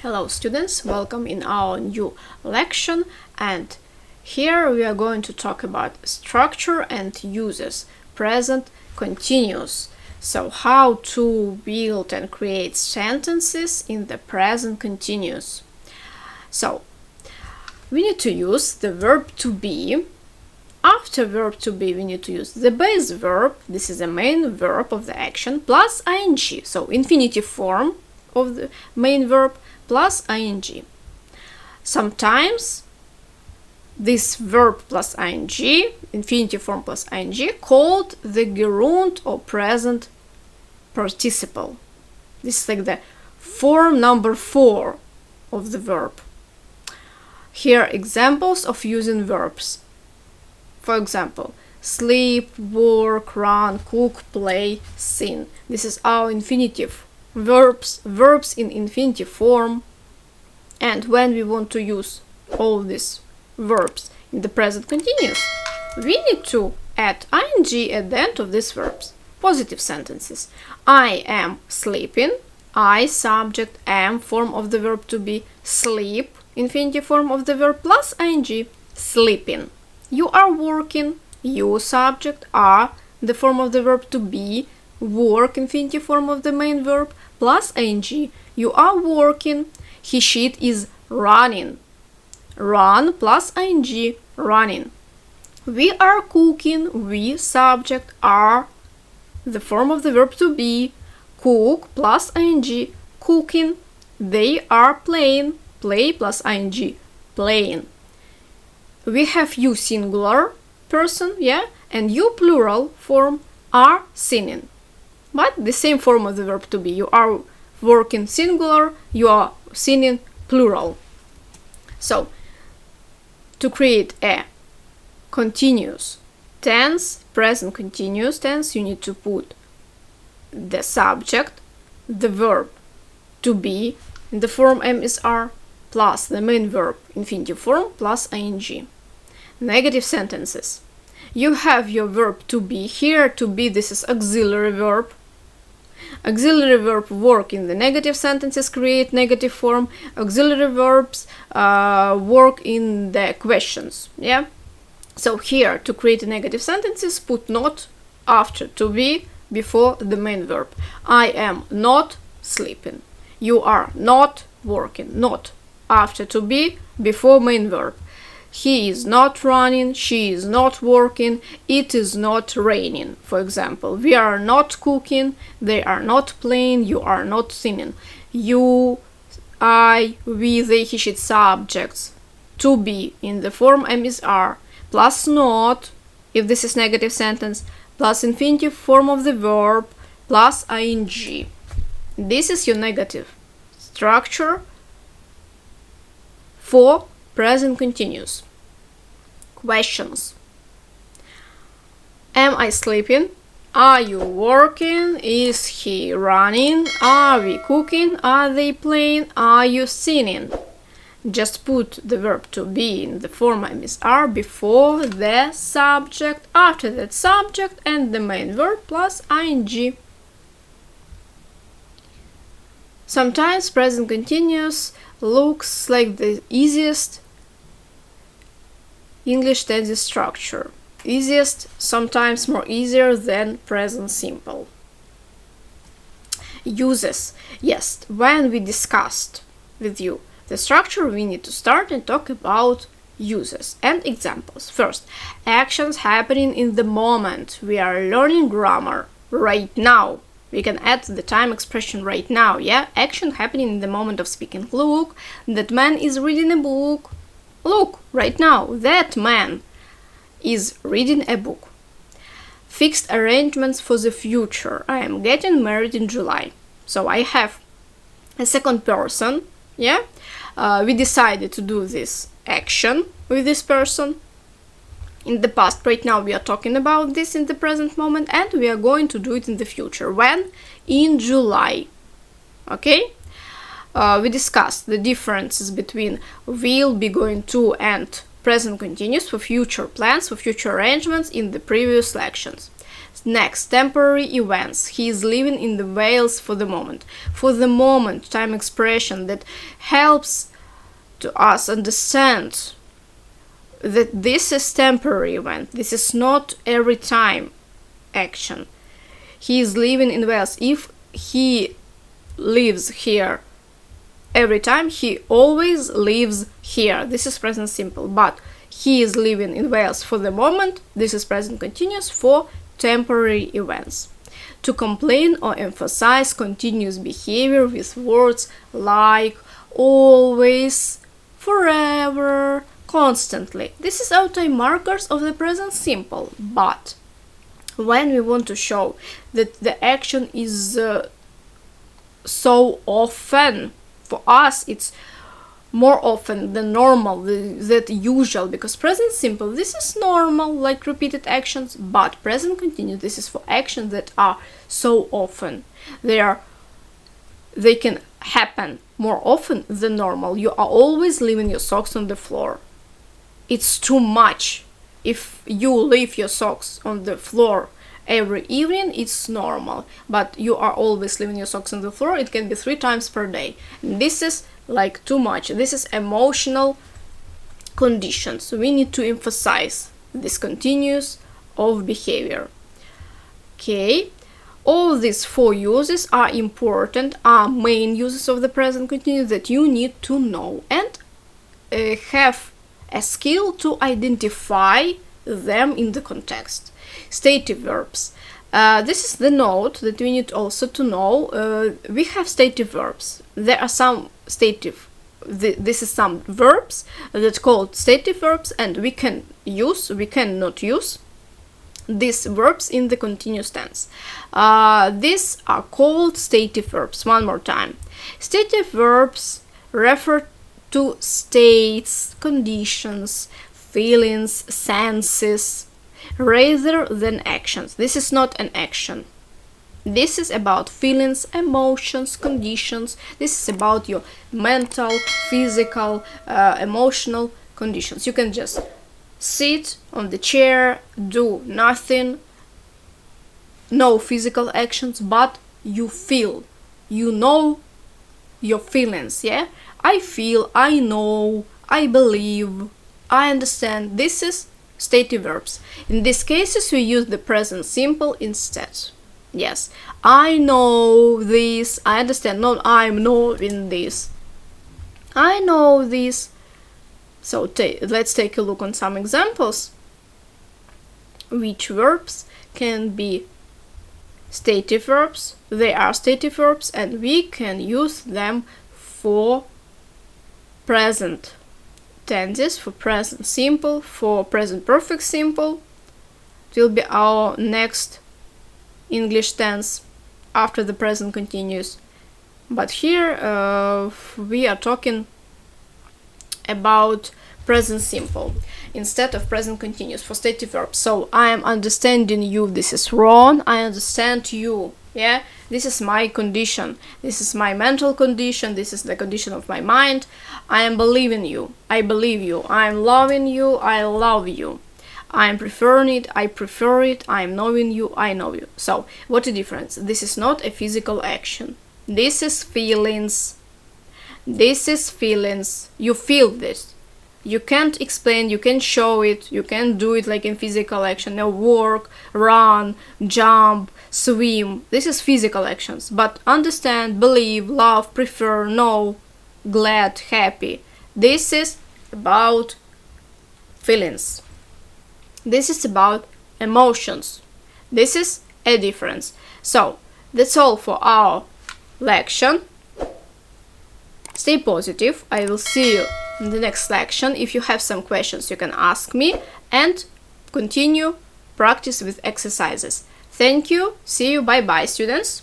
Hello students, welcome in our new lection, and here we are going to talk about structure and uses, present continuous. So how to build and create sentences in the present continuous. So we need to use the verb to be. After verb to be we need to use the base verb, this is the main verb of the action, plus ing, so infinitive form of the main verb plus ing. Sometimes this verb plus ing, infinitive form plus ing, called the gerund or present participle. This is like the form number 4 of the verb. Here are examples of using verbs. For example, sleep, work, run, cook, play, sing. This is our infinitive verbs in infinitive form. And when we want to use all these verbs in the present continuous, we need to add ing at the end of these verbs. Positive sentences. I am sleeping. I, subject, am, form of the verb to be, sleep, infinitive form of the verb plus ing, sleeping. You are working. You, subject, are, the form of the verb to be, work, infinitive form of the main verb plus ing. You are working. He, she is running. Run plus ing, running. We are cooking. We, subject, are, the form of the verb to be, cook plus ing, cooking. They are playing. Play plus ing, playing. We have you singular person, and you plural form are singing. But the same form of the verb to be. You are working singular, you are singing plural. So, to create a continuous tense, present continuous tense, you need to put the subject, the verb to be in the form MSR, plus the main verb infinitive form plus ing. Negative sentences. You have your verb to be. Here to be, this is auxiliary verb. Auxiliary verb work in the negative sentences, create negative form. Auxiliary verbs work in the questions. So here to create negative sentences, put not after to be, before the main verb. I am not sleeping. You are not working. Not after to be, before main verb. He is not running, she is not working, it is not raining. For example, we are not cooking, they are not playing, you are not singing. You, I, we, they, he, she, subjects to be in the form MSR, plus not, if this is negative sentence, plus infinitive form of the verb, plus ing. This is your negative structure for present continuous. Questions. Am I sleeping? Are you working? Is he running? Are we cooking? Are they playing? Are you singing? Just put the verb to be in the form MSR before the subject, after that subject, and the main verb plus ing. Sometimes present continuous looks like the easiest English tense structure. Easiest, sometimes more easier than present simple. Uses. Yes, when we discussed with you the structure, we need to start and talk about uses and examples. First, actions happening in the moment. We are learning grammar right now. We can add the time expression right now, Action happening in the moment of speaking. Look, that man is reading a book. Look, right now, that man is reading a book. Fixed arrangements for the future. I am getting married in July. So I have a second person, we decided to do this action with this person. In the past, right now we are talking about this in the present moment, and we are going to do it in the future. When? In July. Okay? We discussed the differences between will, be, going to, and present continuous for future plans, for future arrangements in the previous lections. Next, temporary events. He is living in the Wales for the moment. For the moment, time expression that helps to us understand that this is temporary event. This is not every time action. He is living in Wales. If he lives here every time, he always lives here. This is present simple. But he is living in Wales for the moment. This is present continuous for temporary events. To complain or emphasize continuous behavior with words like always, forever, constantly. This is our time markers of the present simple. But when we want to show that the action is so often, for us it's more often than normal, than usual, because present simple, this is normal, like repeated actions, but present continuous, this is for actions that are so often. They can happen more often than normal. You are always leaving your socks on the floor. It's too much. If you leave your socks on the floor every evening, it's normal, but you are always leaving your socks on the floor, it can be 3 times per day. And this is like too much. This is emotional conditions. So we need to emphasize this continuous of behavior. Okay, all these 4 uses are important, are main uses of the present continuous that you need to know and have a skill to identify them in the context. Stative verbs. This is the note that we need also to know. We have stative verbs. There are some this is some verbs that called stative verbs, and we cannot use these verbs in the continuous tense. These are called stative verbs. One more time. Stative verbs refer to states, conditions, feelings, senses, rather than actions. This is not an action. This is about feelings, emotions, conditions. This is about your mental, physical, emotional conditions. You can just sit on the chair, do nothing, no physical actions, but you feel, you know your feelings, yeah? I feel, I know, I believe, I understand. This is stative verbs. In these cases, we use the present simple instead. Yes, I know this, I understand, not I'm knowing this. I know this. So let's take a look on some examples. Which verbs can be stative verbs? They are stative verbs, and we can use them for present tenses, for present simple, for present perfect simple. It will be our next English tense after the present continuous. But here we are talking about present simple instead of present continuous for stative verbs. So I am understanding you. This is Ron. I understand you. Yeah, this is my condition. This is my mental condition. This is the condition of my mind. I am believing you. I believe you. I am loving you. I love you. I am preferring it. I prefer it. I am knowing you. I know you. So what the difference? This is not a physical action. This is feelings. This is feelings. You feel this. You can't explain, you can show it, you can do it like in physical action. Now walk, run, jump, swim. This is physical actions. But understand, believe, love, prefer, know, glad, happy. This is about feelings. This is about emotions. This is a difference. So that's all for our lection. Stay positive. I will see you in the next lection. If you have some questions, you can ask me, and continue practice with exercises. Thank you. See you. Bye bye, students.